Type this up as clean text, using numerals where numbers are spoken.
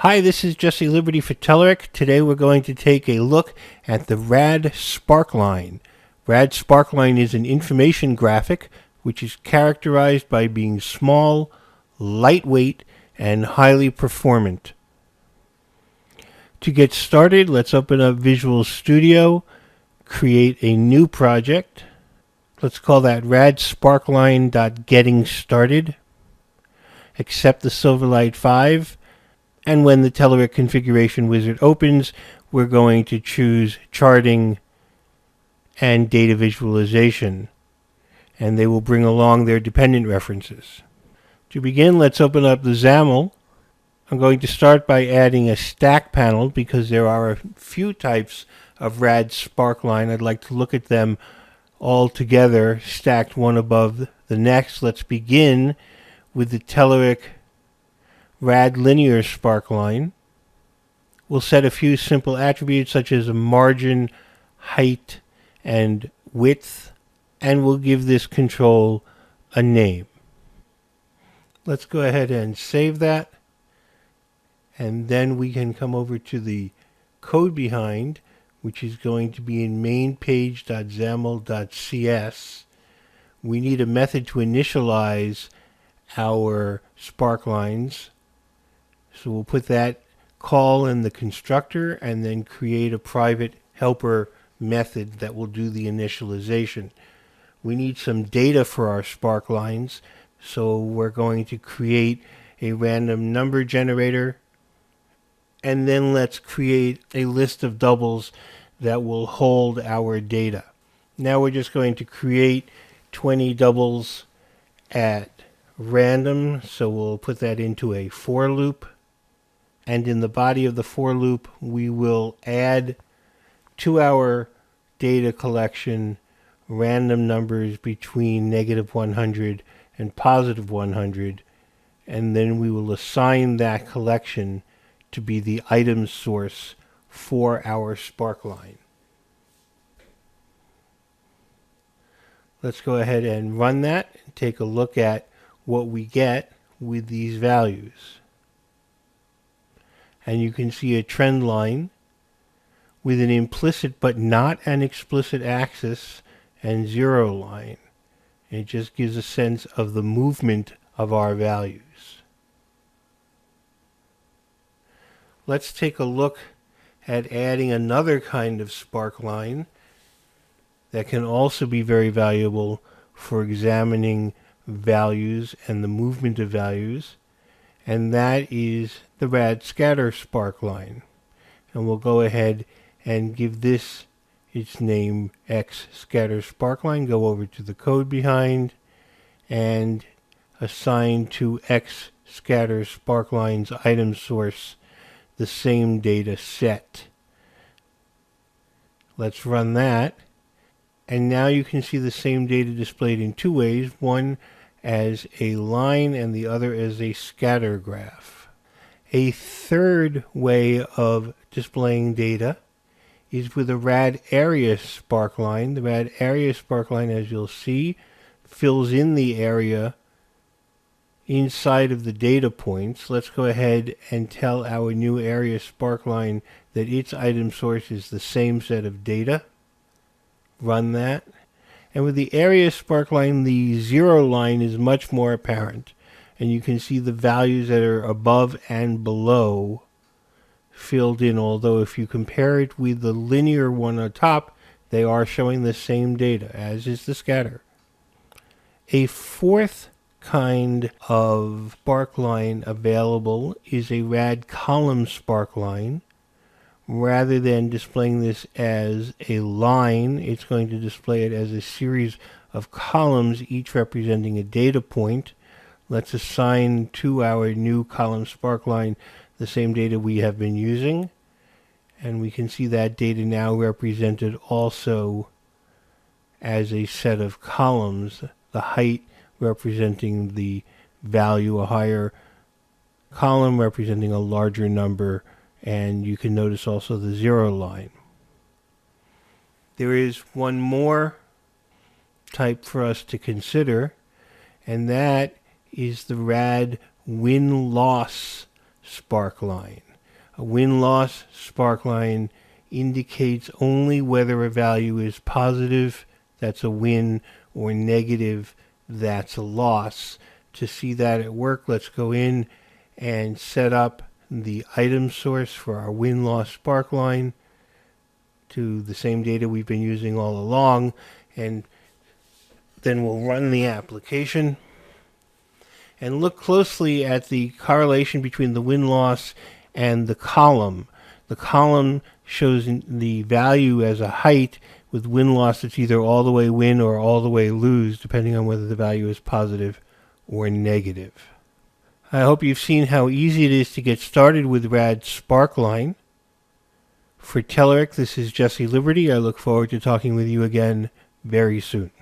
Hi, this is Jesse Liberty for Telerik. Today we're going to take a look at the RAD SparkLine. RAD SparkLine is an information graphic which is characterized by being small, lightweight, and highly performant. To get started, let's open up Visual Studio, create a new project. Let's call that RAD SparkLine.GettingStarted. Accept the Silverlight 5. And when the Telerik configuration wizard opens, we're going to choose charting and data visualization. And they will bring along their dependent references. To begin, let's open up the SAML. I'm going to start by adding a stack panel because there are a few types of RAD SparkLine. I'd like to look at them all together, stacked one above the next. Let's begin with the Telerik RAD linear SparkLine. We'll set a few simple attributes such as a margin, height, and width, and we'll give this control a name. Let's go ahead and save that, and then we can come over to the code behind, which is going to be in mainpage.xaml.cs. We need a method to initialize our SparkLines. So we'll put that call in the constructor and then create a private helper method that will do the initialization. We need some data for our SparkLines, so we're going to create a random number generator, and then let's create a list of doubles that will hold our data. Now we're just going to create 20 doubles at random, so we'll put that into a for loop. And in the body of the for loop, we will add to our data collection random numbers between -100 and +100, and then we will assign that collection to be the item source for our SparkLine. Let's go ahead and run that and take a look at what we get with these values. And you can see a trend line with an implicit but not an explicit axis and zero line. It just gives a sense of the movement of our values. Let's take a look at adding another kind of SparkLine that can also be very valuable for examining values and the movement of values, and that is the RAD scatter SparkLine. And we'll go ahead and give this its name X scatter SparkLine. Go over to the code behind and assign to X scatter SparkLine's item source the same data set. Let's run that. And now you can see the same data displayed in two ways, one as a line and the other as a scatter graph. A third way of displaying data is with a RAD area SparkLine. The RAD area SparkLine, as you'll see, fills in the area inside of the data points. Let's go ahead and tell our new area SparkLine that its item source is the same set of data. Run that. And with the area SparkLine, the zero line is much more apparent. And you can see the values that are above and below filled in, although if you compare it with the linear one on top, they are showing the same data, as is the scatter. A fourth kind of SparkLine available is a RAD column SparkLine. Rather than displaying this as a line, it's going to display it as a series of columns, each representing a data point. Let's assign to our new column SparkLine the same data we have been using. And we can see that data now represented also as a set of columns, the height representing the value, a higher column representing a larger number, and you can notice also the zero line. There is one more type for us to consider, and that is the RAD WinLoss SparkLine. A win-loss SparkLine indicates only whether a value is positive, that's a win, or negative, that's a loss. To see that at work, let's go in and set up the item source for our win-loss SparkLine to the same data we've been using all along, and then we'll run the application and look closely at the correlation between the win-loss and the column. The column shows the value as a height. With win-loss, it's either all the way win or all the way lose, depending on whether the value is positive or negative. I hope you've seen how easy it is to get started with RAD SparkLine. For Telerik, this is Jesse Liberty. I look forward to talking with you again very soon.